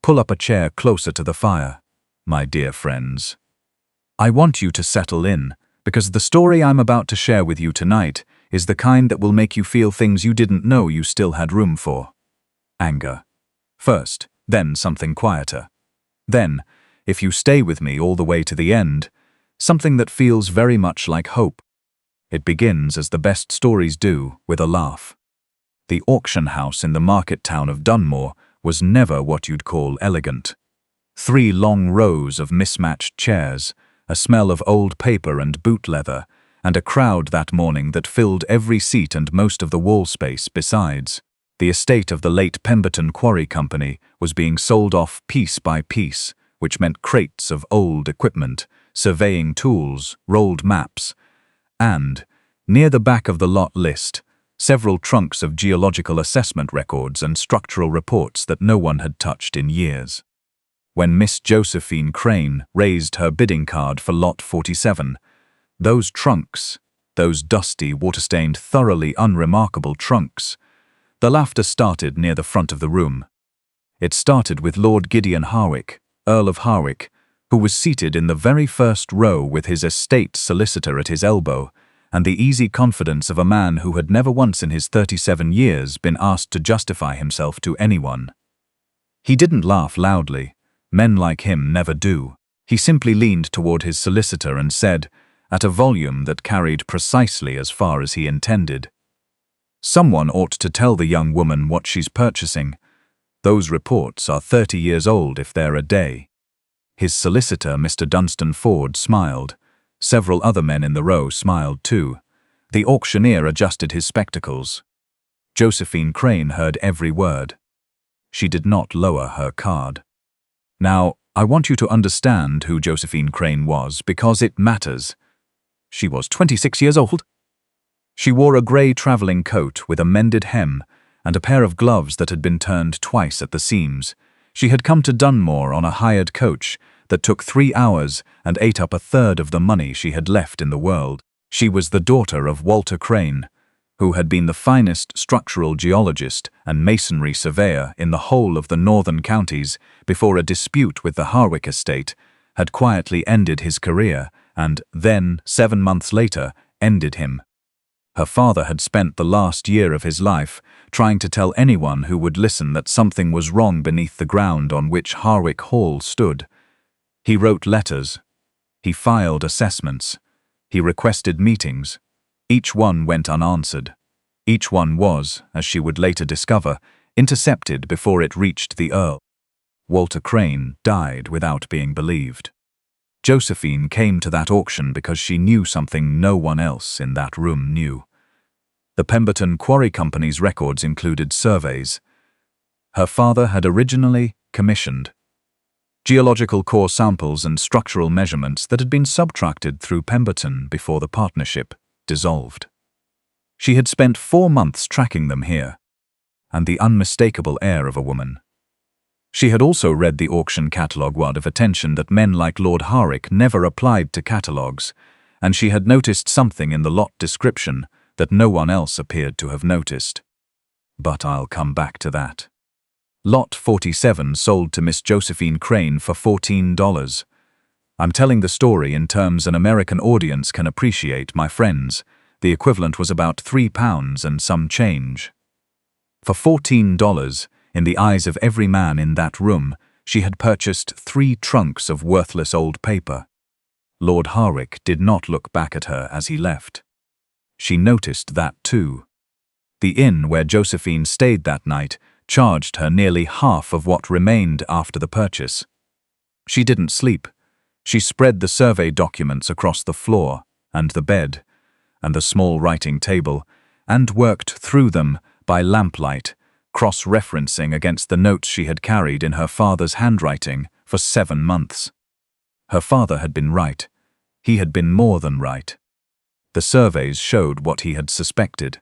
pull up a chair closer to the fire. My dear friends, I want you to settle in, because the story I'm about to share with you tonight is the kind that will make you feel things you didn't know you still had room for. Anger. First, then something quieter. Then, if you stay with me all the way to the end, something that feels very much like hope. It begins, as the best stories do, with a laugh. The auction house in the market town of Dunmore was never what you'd call elegant. 3 long rows of mismatched chairs, a smell of old paper and boot leather, and a crowd that morning that filled every seat and most of the wall space besides. The estate of the late Pemberton Quarry Company was being sold off piece by piece, which meant crates of old equipment, surveying tools, rolled maps, and, near the back of the lot list, several trunks of geological assessment records and structural reports that no one had touched in years. When Miss Josephine Crane raised her bidding card for Lot 47, those trunks, those dusty, water-stained, thoroughly unremarkable trunks, the laughter started near the front of the room. It started with Lord Gideon Harwick, Earl of Harwick, who was seated in the very first row with his estate solicitor at his elbow, and the easy confidence of a man who had never once in his 37 years been asked to justify himself to anyone. He didn't laugh loudly. Men like him never do. He simply leaned toward his solicitor and said, at a volume that carried precisely as far as he intended, "Someone ought to tell the young woman what she's purchasing. Those reports are 30 years old if they're a day." His solicitor, Mr. Dunstan Ford, smiled. Several other men in the row smiled too. The auctioneer adjusted his spectacles. Josephine Crane heard every word. She did not lower her card. Now, I want you to understand who Josephine Crane was, because it matters. She was 26 years old. She wore a grey travelling coat with a mended hem and a pair of gloves that had been turned twice at the seams. She had come to Dunmore on a hired coach that took 3 hours and ate up a third of the money she had left in the world. She was the daughter of Walter Crane, who had been the finest structural geologist and masonry surveyor in the whole of the northern counties before a dispute with the Harwick estate had quietly ended his career and then, 7 months later, ended him. Her father had spent the last year of his life trying to tell anyone who would listen that something was wrong beneath the ground on which Harwick Hall stood. He wrote letters. He filed assessments. He requested meetings. Each one went unanswered. Each one was, as she would later discover, intercepted before it reached the Earl. Walter Crane died without being believed. Josephine came to that auction because she knew something no one else in that room knew. The Pemberton Quarry Company's records included surveys. Her father had originally commissioned geological core samples and structural measurements that had been subtracted through Pemberton before the partnership dissolved. She had spent 4 months tracking them here, and the unmistakable air of a woman. She had also read the auction catalogue word of attention that men like Lord Harwick never applied to catalogues, and she had noticed something in the lot description that no one else appeared to have noticed. But I'll come back to that. Lot 47 sold to Miss Josephine Crane for $14. I'm telling the story in terms an American audience can appreciate, my friends. The equivalent was about £3 and some change. For $14, in the eyes of every man in that room, she had purchased 3 trunks of worthless old paper. Lord Harwick did not look back at her as he left. She noticed that too. The inn where Josephine stayed that night charged her nearly half of what remained after the purchase. She didn't sleep. She spread the survey documents across the floor and the bed and the small writing table and worked through them by lamplight, cross-referencing against the notes she had carried in her father's handwriting for 7 months. Her father had been right. He had been more than right. The surveys showed what he had suspected.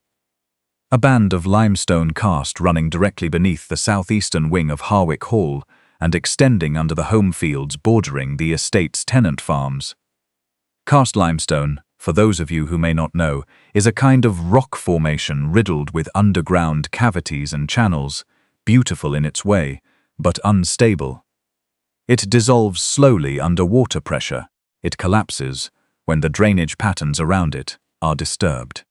A band of limestone cast running directly beneath the southeastern wing of Harwick Hall and extending under the home fields bordering the estate's tenant farms. Cast limestone, for those of you who may not know, is a kind of rock formation riddled with underground cavities and channels, beautiful in its way, but unstable. It dissolves slowly under water pressure. It collapses when the drainage patterns around it are disturbed.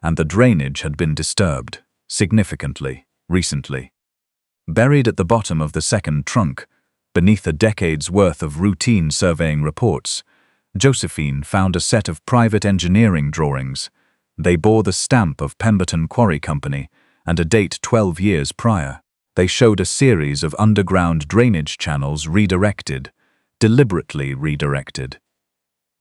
And the drainage had been disturbed, significantly, recently. Buried at the bottom of the second trunk, beneath a decade's worth of routine surveying reports, Josephine found a set of private engineering drawings. They bore the stamp of Pemberton Quarry Company and a date 12 years prior. They showed a series of underground drainage channels redirected, deliberately redirected,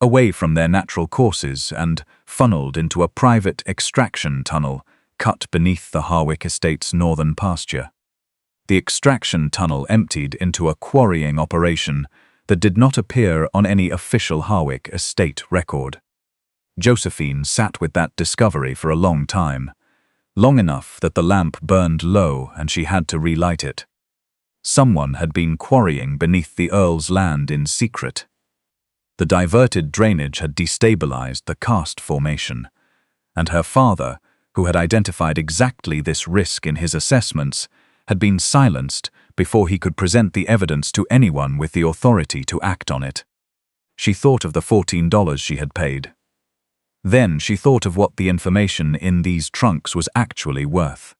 away from their natural courses and funneled into a private extraction tunnel cut beneath the Harwick estate's northern pasture. The extraction tunnel emptied into a quarrying operation that did not appear on any official Harwick estate record. Josephine sat with that discovery for a long time, long enough that the lamp burned low and she had to relight it. Someone had been quarrying beneath the Earl's land in secret. The diverted drainage had destabilized the karst formation, and her father, who had identified exactly this risk in his assessments, had been silenced before he could present the evidence to anyone with the authority to act on it. She thought of the $14 she had paid. Then she thought of what the information in these trunks was actually worth.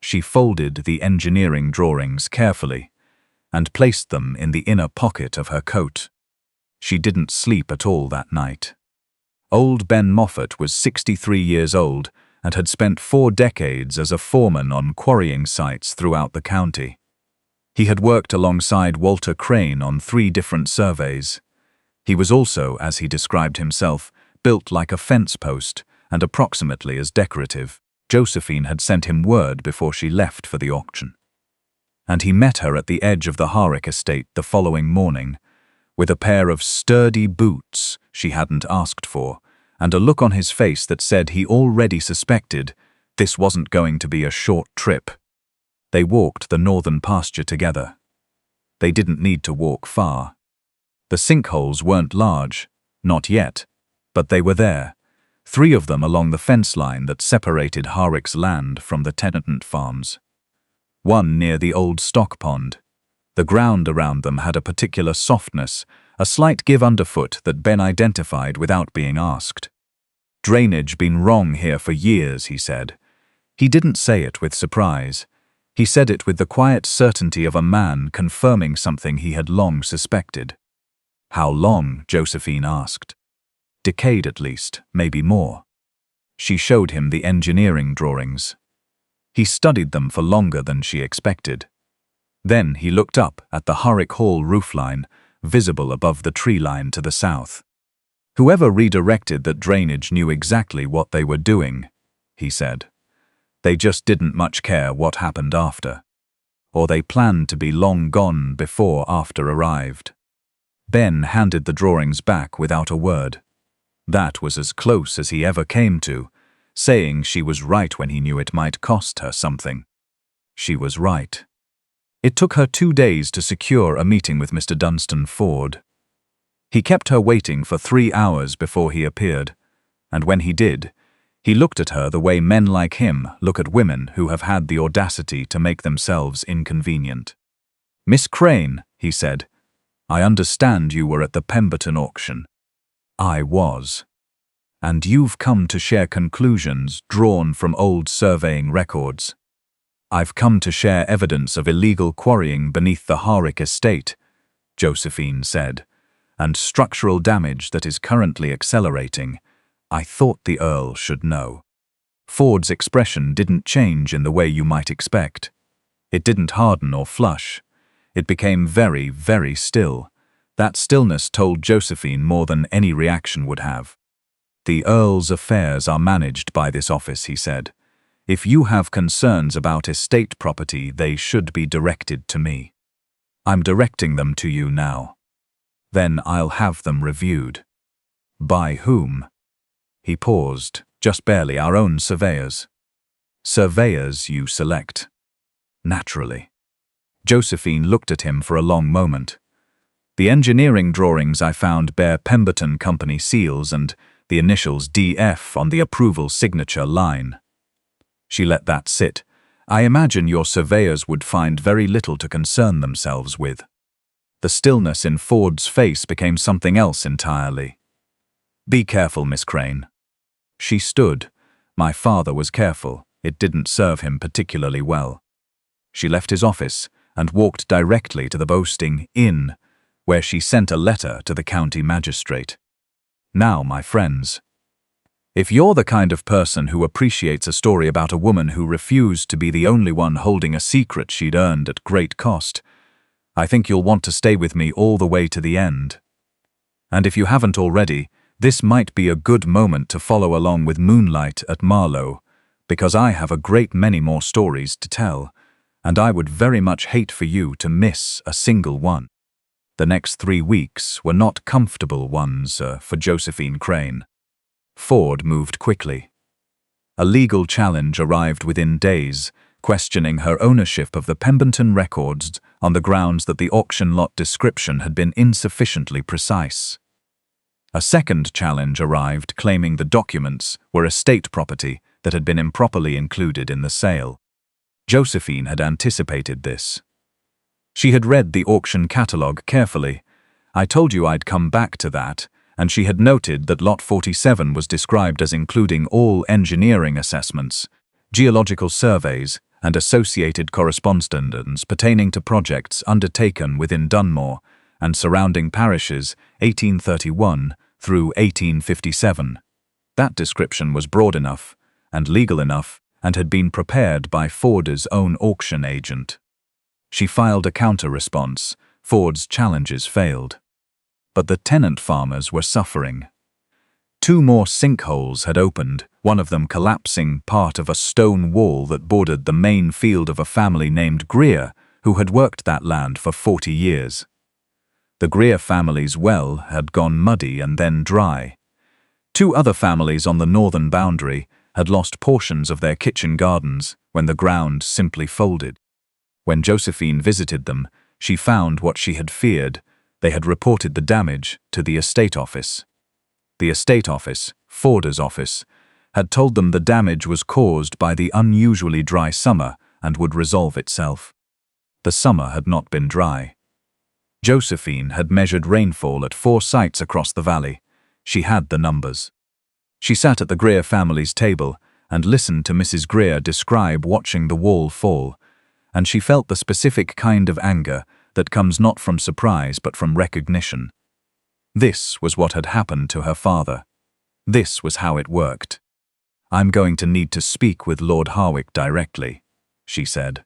She folded the engineering drawings carefully and placed them in the inner pocket of her coat. She didn't sleep at all that night. Old Ben Moffat was 63 years old and had spent 4 decades as a foreman on quarrying sites throughout the county. He had worked alongside Walter Crane on 3 different surveys. He was also, as he described himself, built like a fence post and approximately as decorative. Josephine had sent him word before she left for the auction. And he met her at the edge of the Harwick estate the following morning, with a pair of sturdy boots she hadn't asked for, and a look on his face that said he already suspected this wasn't going to be a short trip. They walked the northern pasture together. They didn't need to walk far. The sinkholes weren't large, not yet, but they were there, 3 of them along the fence line that separated Harwick's land from the tenant farms. One near the old stock pond. The ground around them had a particular softness, a slight give underfoot that Ben identified without being asked. Drainage been wrong here for years, he said. He didn't say it with surprise. He said it with the quiet certainty of a man confirming something he had long suspected. How long? Josephine asked. Decade at least, maybe more. She showed him the engineering drawings. He studied them for longer than she expected. Then he looked up at the Harwick Hall roofline, visible above the tree line to the south. Whoever redirected that drainage knew exactly what they were doing, he said. They just didn't much care what happened after. Or they planned to be long gone before after arrived. Ben handed the drawings back without a word. That was as close as he ever came to, saying she was right when he knew it might cost her something. She was right. It took her 2 days to secure a meeting with Mr. Dunstan Ford. He kept her waiting for 3 hours before he appeared, and when he did, he looked at her the way men like him look at women who have had the audacity to make themselves inconvenient. "Miss Crane," he said, "I understand you were at the Pemberton auction." "I was. And you've come to share conclusions drawn from old surveying records." "I've come to share evidence of illegal quarrying beneath the Harwick estate," Josephine said, "and structural damage that is currently accelerating. I thought the Earl should know." Ford's expression didn't change in the way you might expect. It didn't harden or flush. It became very, very still. That stillness told Josephine more than any reaction would have. "The Earl's affairs are managed by this office," he said. "If you have concerns about estate property, they should be directed to me. I'm directing them to you now. Then I'll have them reviewed." "By whom?" He paused, "Just barely our own surveyors." "Surveyors you select." "Naturally." Josephine looked at him for a long moment. "The engineering drawings I found bear Pemberton Company seals and the initials DF on the approval signature line." She let that sit, I imagine your surveyors would find very little to concern themselves with. The stillness in Ford's face became something else entirely. Be careful, Miss Crane. She stood. My father was careful. It didn't serve him particularly well. She left his office and walked directly to the Boasting Inn, where she sent a letter to the county magistrate. Now, my friends, if you're the kind of person who appreciates a story about a woman who refused to be the only one holding a secret she'd earned at great cost, I think you'll want to stay with me all the way to the end. And if you haven't already, this might be a good moment to follow along with Moonlight at Marlowe, because I have a great many more stories to tell, and I would very much hate for you to miss a single one. The next 3 weeks were not comfortable ones for Josephine Crane. Ford moved quickly. A legal challenge arrived within days, questioning her ownership of the Pemberton records on the grounds that the auction lot description had been insufficiently precise. A second challenge arrived claiming the documents were estate property that had been improperly included in the sale. Josephine had anticipated this. She had read the auction catalogue carefully. I told you I'd come back to that, and she had noted that Lot 47 was described as including all engineering assessments, geological surveys, and associated correspondence pertaining to projects undertaken within Dunmore and surrounding parishes 1831 through 1857. That description was broad enough and legal enough and had been prepared by Ford's own auction agent. She filed a counter-response. Ford's challenges failed. But the tenant farmers were suffering. 2 more sinkholes had opened, one of them collapsing part of a stone wall that bordered the main field of a family named Greer, who had worked that land for 40 years. The Greer family's well had gone muddy and then dry. 2 other families on the northern boundary had lost portions of their kitchen gardens when the ground simply folded. When Josephine visited them, she found what she had feared. They had reported the damage to the estate office. The estate office, Ford's office, had told them the damage was caused by the unusually dry summer and would resolve itself. The summer had not been dry. Josephine had measured rainfall at 4 sites across the valley. She had the numbers. She sat at the Greer family's table and listened to Mrs. Greer describe watching the wall fall, and she felt the specific kind of anger that comes not from surprise but from recognition. This was what had happened to her father. This was how it worked. I'm going to need to speak with Lord Harwick directly, she said.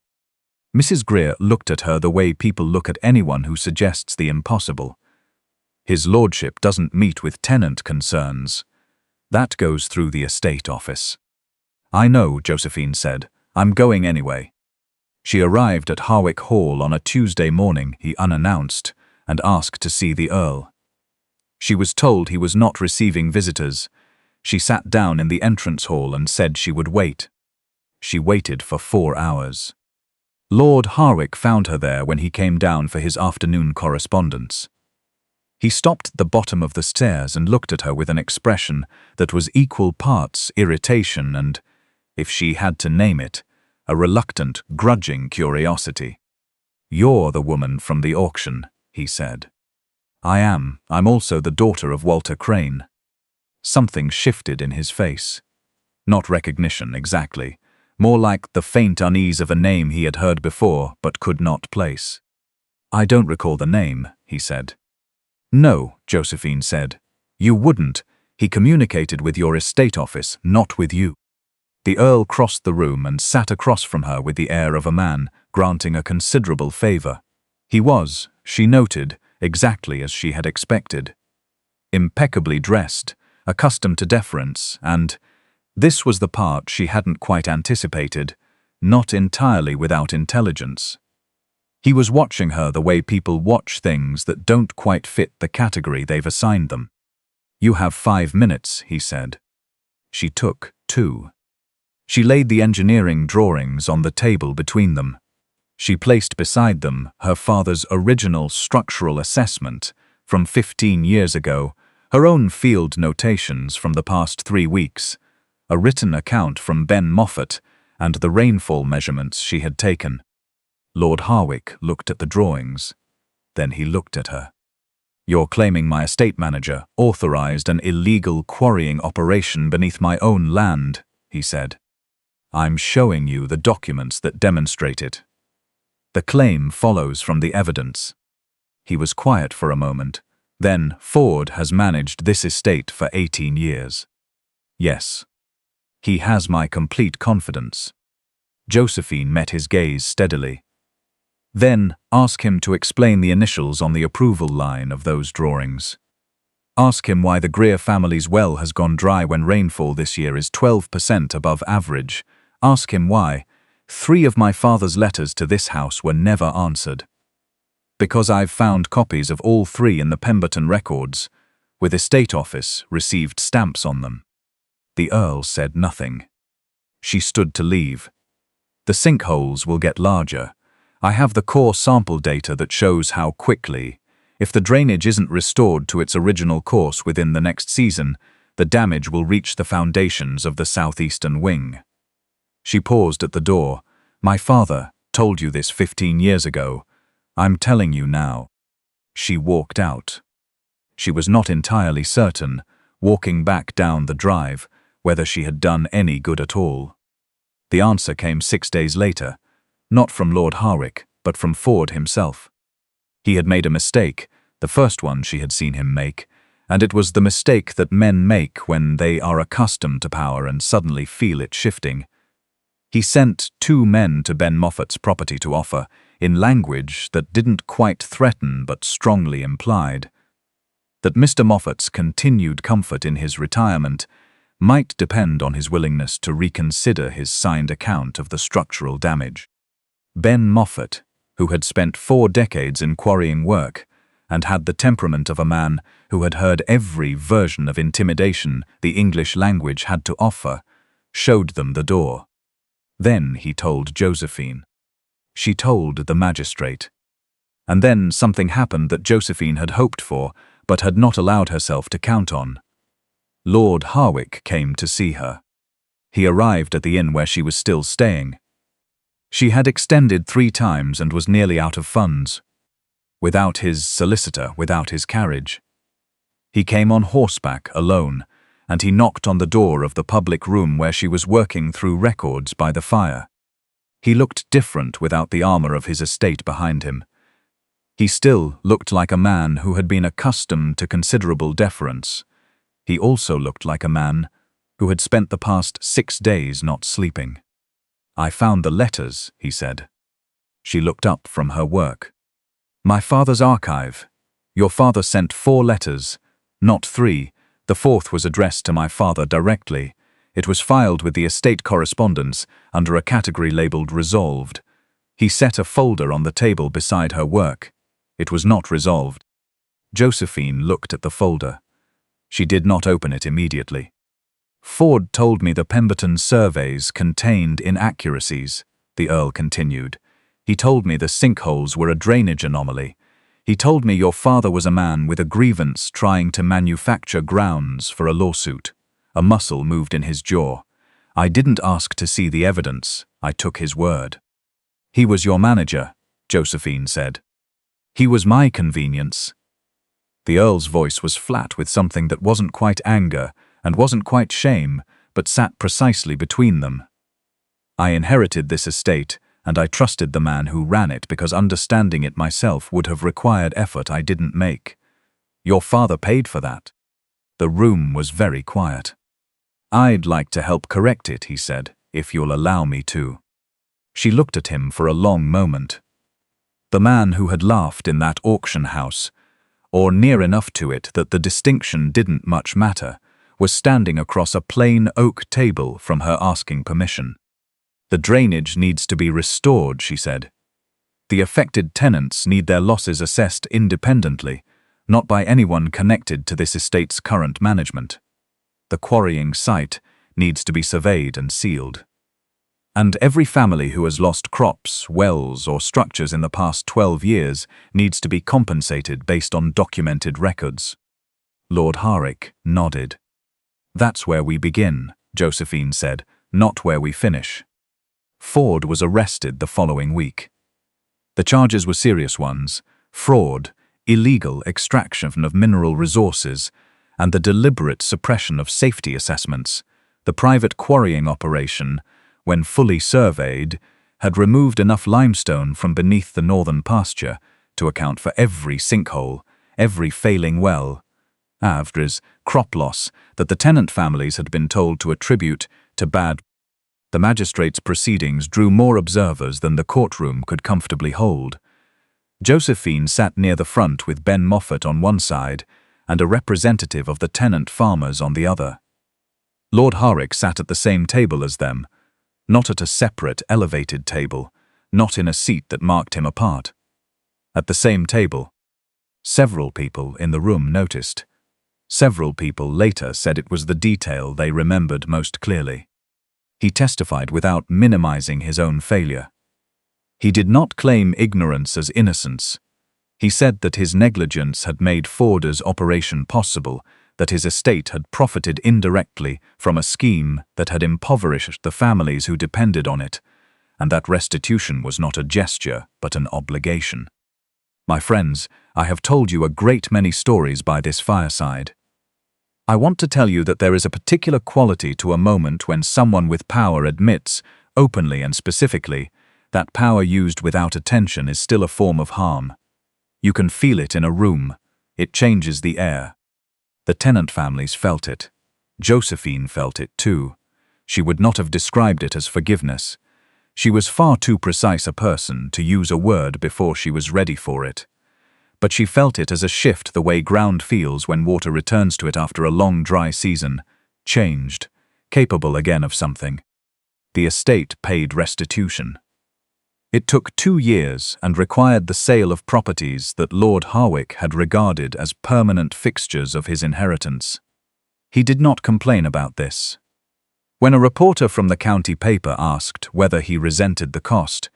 Mrs. Greer looked at her the way people look at anyone who suggests the impossible. His lordship doesn't meet with tenant concerns. That goes through the estate office. I know, Josephine said. I'm going anyway. She arrived at Harwick Hall on a Tuesday morning, he unannounced, and asked to see the Earl. She was told he was not receiving visitors. She sat down in the entrance hall and said she would wait. She waited for 4 hours. Lord Harwick found her there when he came down for his afternoon correspondence. He stopped at the bottom of the stairs and looked at her with an expression that was equal parts irritation and, if she had to name it, a reluctant, grudging curiosity. You're the woman from the auction, he said. I am. I'm also the daughter of Walter Crane. Something shifted in his face. Not recognition exactly, more like the faint unease of a name he had heard before but could not place. I don't recall the name, he said. No, Josephine said. You wouldn't. He communicated with your estate office, not with you. The Earl crossed the room and sat across from her with the air of a man granting a considerable favor. He was, she noted, exactly as she had expected. Impeccably dressed, accustomed to deference, and, this was the part she hadn't quite anticipated, not entirely without intelligence. He was watching her the way people watch things that don't quite fit the category they've assigned them. You have 5 minutes, he said. She took 2. She laid the engineering drawings on the table between them. She placed beside them her father's original structural assessment from 15 years ago, her own field notations from the past 3 weeks, a written account from Ben Moffat, and the rainfall measurements she had taken. Lord Harwick looked at the drawings. Then he looked at her. "You're claiming my estate manager authorized an illegal quarrying operation beneath my own land," he said. "I'm showing you the documents that demonstrate it. The claim follows from the evidence." He was quiet for a moment. "Then Ford has managed this estate for 18 years. "Yes. He has my complete confidence." Josephine met his gaze steadily. "Then ask him to explain the initials on the approval line of those drawings. Ask him why the Greer family's well has gone dry when rainfall this year is 12% above average. Ask him why 3 of my father's letters to this house were never answered. Because I've found copies of all 3 in the Pemberton records, with estate office received stamps on them." The Earl said nothing. She stood to leave. "The sinkholes will get larger. I have the core sample data that shows how quickly, if the drainage isn't restored to its original course within the next season, the damage will reach the foundations of the southeastern wing." She paused at the door. "My father told you this 15 years ago. I'm telling you now." She walked out. She was not entirely certain, walking back down the drive, whether she had done any good at all. The answer came 6 days later, not from Lord Harwick, but from Ford himself. He had made a mistake, the first one she had seen him make, and it was the mistake that men make when they are accustomed to power and suddenly feel it shifting. He sent 2 men to Ben Moffat's property to offer, in language that didn't quite threaten but strongly implied, that Mr. Moffat's continued comfort in his retirement might depend on his willingness to reconsider his signed account of the structural damage. Ben Moffat, who had spent 4 decades in quarrying work and had the temperament of a man who had heard every version of intimidation the English language had to offer, showed them the door. Then he told Josephine. She told the magistrate. And then something happened that Josephine had hoped for, but had not allowed herself to count on. Lord Harwick came to see her. He arrived at the inn where she was still staying. She had extended 3 times and was nearly out of funds. Without his solicitor, without his carriage. He came on horseback, alone, and he knocked on the door of the public room where she was working through records by the fire. He looked different without the armor of his estate behind him. He still looked like a man who had been accustomed to considerable deference. He also looked like a man who had spent the past 6 days not sleeping. "I found the letters," he said. She looked up from her work. "My father's archive. Your father sent 4 letters, not 3. The 4th was addressed to my father directly. It was filed with the estate correspondence under a category labeled resolved. He set a folder on the table beside her work. It was not resolved." Josephine looked at the folder. She did not open it immediately. "Ford told me the Pemberton surveys contained inaccuracies," the Earl continued. "He told me the sinkholes were a drainage anomaly. He told me your father was a man with a grievance trying to manufacture grounds for a lawsuit." A muscle moved in his jaw. "I didn't ask to see the evidence. I took his word." "He was your manager," Josephine said. "He was my convenience." The Earl's voice was flat with something that wasn't quite anger and wasn't quite shame, but sat precisely between them. "I inherited this estate, and I trusted the man who ran it because understanding it myself would have required effort I didn't make. Your father paid for that." The room was very quiet. "I'd like to help correct it," he said, "if you'll allow me to." She looked at him for a long moment. The man who had laughed in that auction house, or near enough to it that the distinction didn't much matter, was standing across a plain oak table from her asking permission. "The drainage needs to be restored," she said. "The affected tenants need their losses assessed independently, not by anyone connected to this estate's current management. The quarrying site needs to be surveyed and sealed. And every family who has lost crops, wells, or structures in the past 12 years needs to be compensated based on documented records." Lord Harwick nodded. "That's where we begin," Josephine said, "not where we finish." Ford was arrested the following week. The charges were serious ones: fraud, illegal extraction of mineral resources, and the deliberate suppression of safety assessments. The private quarrying operation, when fully surveyed, had removed enough limestone from beneath the northern pasture to account for every sinkhole, every failing well, avers, crop loss that the tenant families had been told to attribute to bad. The magistrate's proceedings drew more observers than the courtroom could comfortably hold. Josephine sat near the front with Ben Moffat on one side and a representative of the tenant farmers on the other. Lord Harwick sat at the same table as them, not at a separate, elevated table, not in a seat that marked him apart. At the same table. Several people in the room noticed. Several people later said it was the detail they remembered most clearly. He testified without minimizing his own failure. He did not claim ignorance as innocence. He said that his negligence had made Ford's operation possible, that his estate had profited indirectly from a scheme that had impoverished the families who depended on it, and that restitution was not a gesture but an obligation. My friends, I have told you a great many stories by this fireside. I want to tell you that there is a particular quality to a moment when someone with power admits, openly and specifically, that power used without attention is still a form of harm. You can feel it in a room. It changes the air. The tenant families felt it. Josephine felt it too. She would not have described it as forgiveness. She was far too precise a person to use a word before she was ready for it. But she felt it as a shift the way ground feels when water returns to it after a long dry season, changed, capable again of something. The estate paid restitution. It took 2 years and required the sale of properties that Lord Harwick had regarded as permanent fixtures of his inheritance. He did not complain about this. When a reporter from the county paper asked whether he resented the cost,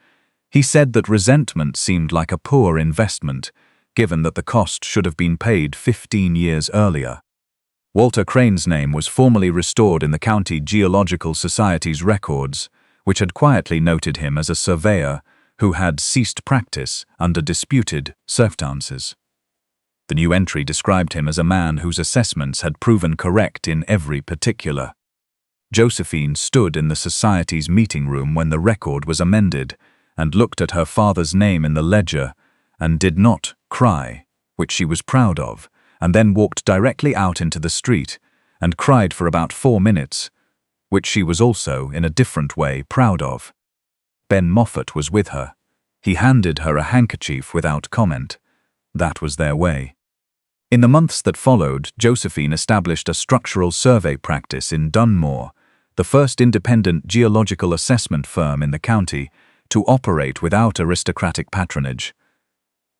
he said that resentment seemed like a poor investment, given that the cost should have been paid 15 years earlier. Walter Crane's name was formally restored in the County Geological Society's records, which had quietly noted him as a surveyor who had ceased practice under disputed circumstances. The new entry described him as a man whose assessments had proven correct in every particular. Josephine stood in the Society's meeting room when the record was amended and looked at her father's name in the ledger and did not cry, which she was proud of, and then walked directly out into the street and cried for about 4 minutes, which she was also, in a different way, proud of. Ben Moffat was with her. He handed her a handkerchief without comment. That was their way. In the months that followed, Josephine established a structural survey practice in Dunmore, the first independent geological assessment firm in the county to operate without aristocratic patronage.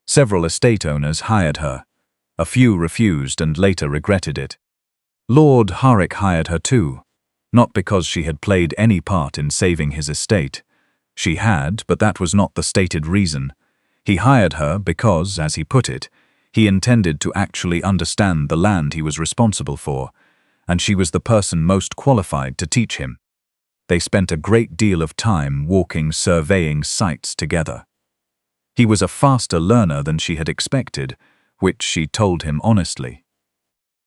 Several estate owners hired her. A few refused and later regretted it. Lord Harwick hired her too, not because she had played any part in saving his estate. She had, but that was not the stated reason. He hired her because, as he put it, he intended to actually understand the land he was responsible for, and she was the person most qualified to teach him. They spent a great deal of time walking surveying sites together. He was a faster learner than she had expected, which she told him honestly.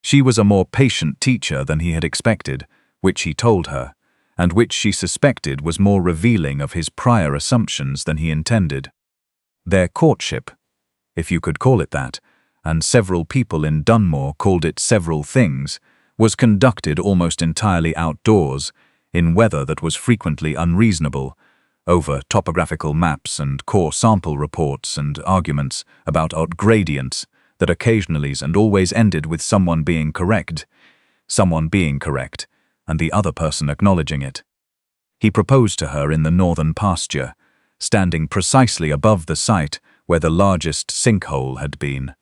She was a more patient teacher than he had expected, which he told her, and which she suspected was more revealing of his prior assumptions than he intended. Their courtship, if you could call it that, and several people in Dunmore called it several things, was conducted almost entirely outdoors, in weather that was frequently unreasonable, over topographical maps and core sample reports and arguments about odd gradients that occasionally and always ended with someone being correct, and the other person acknowledging it. He proposed to her in the northern pasture, standing precisely above the site where the largest sinkhole had been,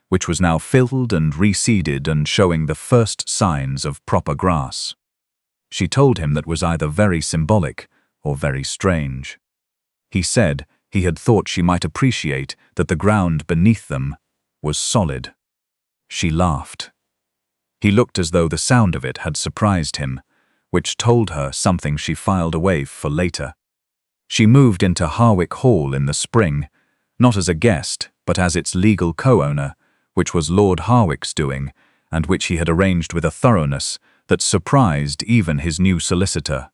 which was now filled and reseeded and showing the first signs of proper grass. She told him that was either very symbolic or very strange. He said he had thought she might appreciate that the ground beneath them was solid. She laughed. He looked as though the sound of it had surprised him, which told her something she filed away for later. She moved into Harwick Hall in the spring, not as a guest, but as its legal co-owner, which was Lord Harwick's doing, and which he had arranged with a thoroughness that surprised even his new solicitor.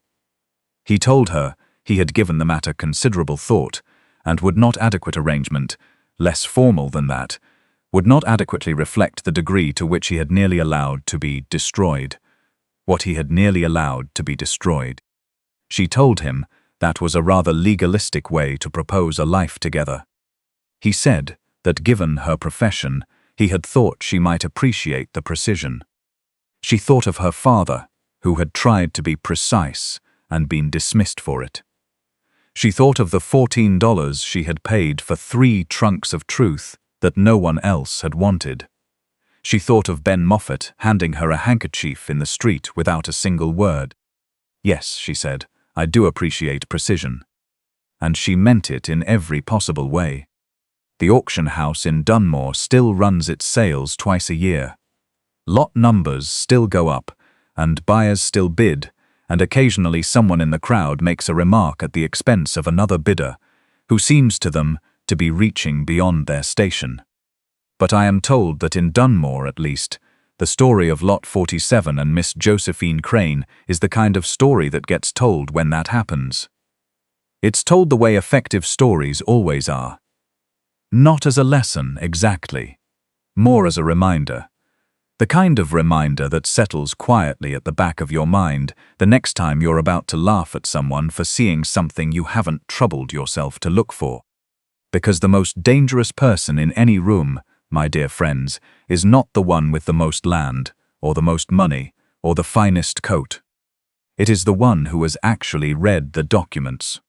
He told her he had given the matter considerable thought, and would not adequate arrangement, less formal than that, would not adequately reflect the degree to which he had nearly allowed to be destroyed. What he had nearly allowed to be destroyed. She told him that was a rather legalistic way to propose a life together. He said that given her profession, he had thought she might appreciate the precision. She thought of her father, who had tried to be precise and been dismissed for it. She thought of the $14 she had paid for 3 trunks of truth that no one else had wanted. She thought of Ben Moffat handing her a handkerchief in the street without a single word. Yes, she said, I do appreciate precision. And she meant it in every possible way. The auction house in Dunmore still runs its sales twice a year. Lot numbers still go up, and buyers still bid, and occasionally someone in the crowd makes a remark at the expense of another bidder, who seems to them to be reaching beyond their station. But I am told that in Dunmore, at least, the story of Lot 47 and Miss Josephine Crane is the kind of story that gets told when that happens. It's told the way effective stories always are. Not as a lesson, exactly. More as a reminder. The kind of reminder that settles quietly at the back of your mind the next time you're about to laugh at someone for seeing something you haven't troubled yourself to look for. Because the most dangerous person in any room, my dear friends, is not the one with the most land, or the most money, or the finest coat. It is the one who has actually read the documents.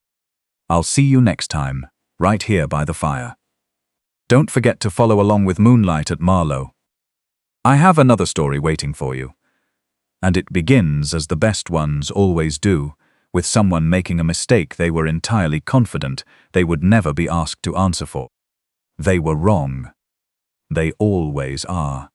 I'll see you next time, right here by the fire. Don't forget to follow along with Moonlight at Marlowe. I have another story waiting for you. And it begins as the best ones always do, with someone making a mistake they were entirely confident they would never be asked to answer for. They were wrong. They always are.